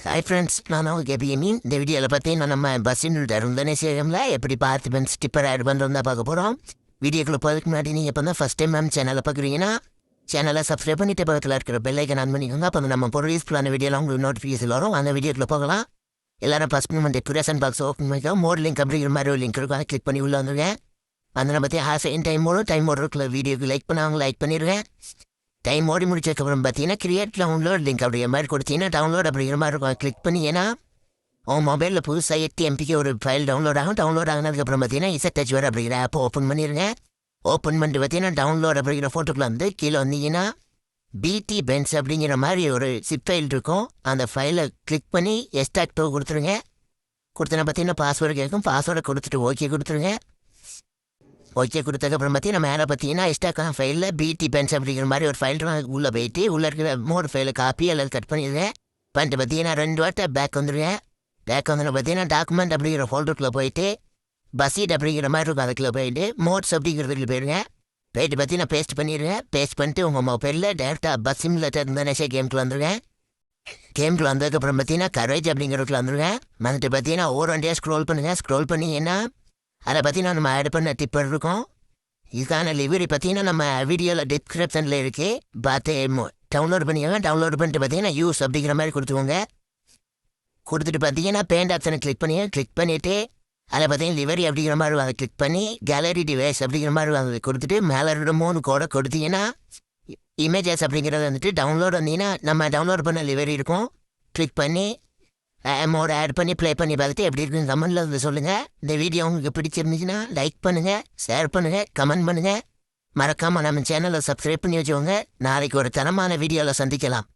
Hi friends, நான் அவங்க கேபிஎமீன். இந்த வீடியோவில் பார்த்தீங்கன்னா நம்ம பஸ்ஸின் ரந்தனை சேகம்ல எப்படி பார்த்து ஸ்டிப்பர் ஆட் பண்ணுறோம் தான் பார்க்க போகிறோம். வீடியோக்குள்ளே போகிறதுக்கு முன்னாடி நீங்கள் இப்போ தான் ஃபஸ்ட் டைம் மேம் சேனலை பார்க்குறீங்கன்னா சேனலை சப்ஸ்கிரைப் பண்ணிட்டு பக்கத்தில் இருக்கிற பெல்லைக்கன் ஆன் பண்ணிக்கோங்க. அப்போ நம்ம ப்ரொடியூஸ்ஃபுல்லான வீடியோவில் உங்களுக்கு நோட்டிஃபிகேஷன் வரும். அந்த வீடியோக்குள்ளே போகலாம். எல்லாரும் ஃபஸ்ட் வந்து டிஸ்கிரிப்ஷன் பாக்ஸ் ஓப்பன் பண்ணிக்கோ. மோர் லிங்க் அப்படிங்கிற மாதிரி ஒரு லிங்க் இருக்கும், அதை கிளிக் பண்ணி உள்ளே வந்துருக்கேன். அந்த நம்ம பற்றி ஹாஃப் டைம் இருக்கிற வீடியோக்கு லைக் பண்ணாங்க, லைக் பண்ணிடுவேன். டைம் ஓடி முடிச்சதுக்கப்புறம் பார்த்தீங்கன்னா கிரியேட் டவுன்லோட் லிங்க் அப்படிங்கிற மாதிரி கொடுத்தீங்கன்னா டவுன்லோட் அப்படிங்கிற மாதிரி இருக்கும், கிளிக் பண்ணி. ஏன்னா உங்கள் மொபைலில் புதுசாக 8 MBக்கு ஒரு ஃபைல் டவுன்லோட் ஆகும். டவுன்லோட் ஆகினதுக்கப்புறம் பார்த்தீங்கன்னா இசட் வேறு அப்படிங்கிற ஆப்பை ஓப்பன் பண்ணிடுங்க. ஓப்பன் பண்ணிட்டு பார்த்தீங்கன்னா டவுன்லோட் அப்படிங்கிற ஃபோட்டோக்குள்ள வந்து கீழே வந்தீங்கன்னா பிடி பென்ஸ் அப்படிங்கிற மாதிரி ஒரு சிப் ஃபைல் இருக்கும். அந்த ஃபைலை கிளிக் பண்ணி எக்ஸ்ட்ராக்டோ கொடுத்துருங்க. கொடுத்தனா பார்த்தீங்கன்னா பாஸ்வேர்டு கேட்கும். பாஸ்வேர்டை கொடுத்துட்டு ஓகே கொடுத்துருங்க. ஓகே கொடுத்ததுக்கப்புறம் பார்த்தீங்கன்னா மேலே பார்த்தீங்கன்னா எக்ஸ்ட்ரா ஃபைலில் பிடி பென்ஸ் அப்படிங்கிற மாதிரி ஒரு ஃபைல் உள்ளே போயிட்டு உள்ளே இருக்கிற மோர் ஃபைலை காப்பி அல்லது கட் பண்ணிடுவேன். பண்ணிட்டு பார்த்தீங்கன்னா 2 வாட்டை பேக் வந்துடுவேன். பேக் வந்து பார்த்தீங்கன்னா டாக்குமெண்ட் அப்படிங்கிற ஃபோல்டருக்குள்ளே போயிட்டு பஸ்ஸீட் அப்படிங்கிற மாதிரி இருக்கும், அதுக்குள்ளே போயிட்டு மோட்ஸ் அப்படிங்கிறதுக்கு போயிடுங்க. போயிட்டு பார்த்தீங்கன்னா பேஸ்ட் பண்ணிடுவேன். பேஸ்ட் பண்ணிட்டு உங்கள் மொபைலில் டேரெக்டாக பஸ் சிம்லேட்டர் இருந்தேனே கேமுக்குள்ள வந்துடுவேன். கேமுக்குள்ள வந்ததுக்கப்புறம் பார்த்தீங்கன்னா கரேஜ் அப்படிங்கிறதுக்குள்ள வந்துடுவேன். வந்துட்டு பார்த்தீங்கன்னா ஒரு 1 டே ஸ்க்ரோல் பண்ணுங்கள். ஸ்க்ரோல் பண்ணிங்கன்னா அதை பார்த்தீங்கன்னா நம்ம ஆட் பண்ண டிப்பர் இருக்கும். இதுக்கான லிவரி பார்த்தீங்கன்னா நம்ம வீடியோவில் டிஸ்கிரிப்ஷனில் இருக்குது, பார்த்து டவுன்லோட் பண்ணிக்கோங்க. டவுன்லோட் பண்ணிட்டு பார்த்தீங்கன்னா யூஸ் அப்படிங்கிற மாதிரி கொடுத்துக்கோங்க. கொடுத்துட்டு பார்த்தீங்கன்னா பேண்ட் ஆப்ஷனை கிளிக் பண்ணிவிட்டு அதில் பார்த்தீங்கன்னா லிவரி அப்படிங்கிற மாதிரி அதை கிளிக் பண்ணி கேலரி டிவைஸ் அப்படிங்கிற மாதிரி அதை கொடுத்துட்டு மேலே 3 கோடை கொடுத்தீங்கன்னா இமேஜஸ் அப்படிங்கிறத வந்துட்டு டவுன்லோட் வந்தீங்கன்னா நம்ம டவுன்லோட் பண்ண லிவரி இருக்கும். கிளிக் பண்ணி அமௌண்ட் ஆட் பண்ணி ப்ளே பண்ணி பார்த்துட்டு எப்படி இருக்குன்னு கமெண்ட்டில் வந்து சொல்லுங்கள். இந்த வீடியோ உங்களுக்கு பிடிச்சிருந்துச்சுன்னா லைக் பண்ணுங்கள், ஷேர் பண்ணுங்கள், கமெண்ட் பண்ணுங்கள். மறக்காமல் நம்ம சேனலை சப்ஸ்கிரைப் பண்ணி வச்சுக்கோங்க. நாளைக்கு ஒரு தரமான வீடியோவில் சந்திக்கலாம்.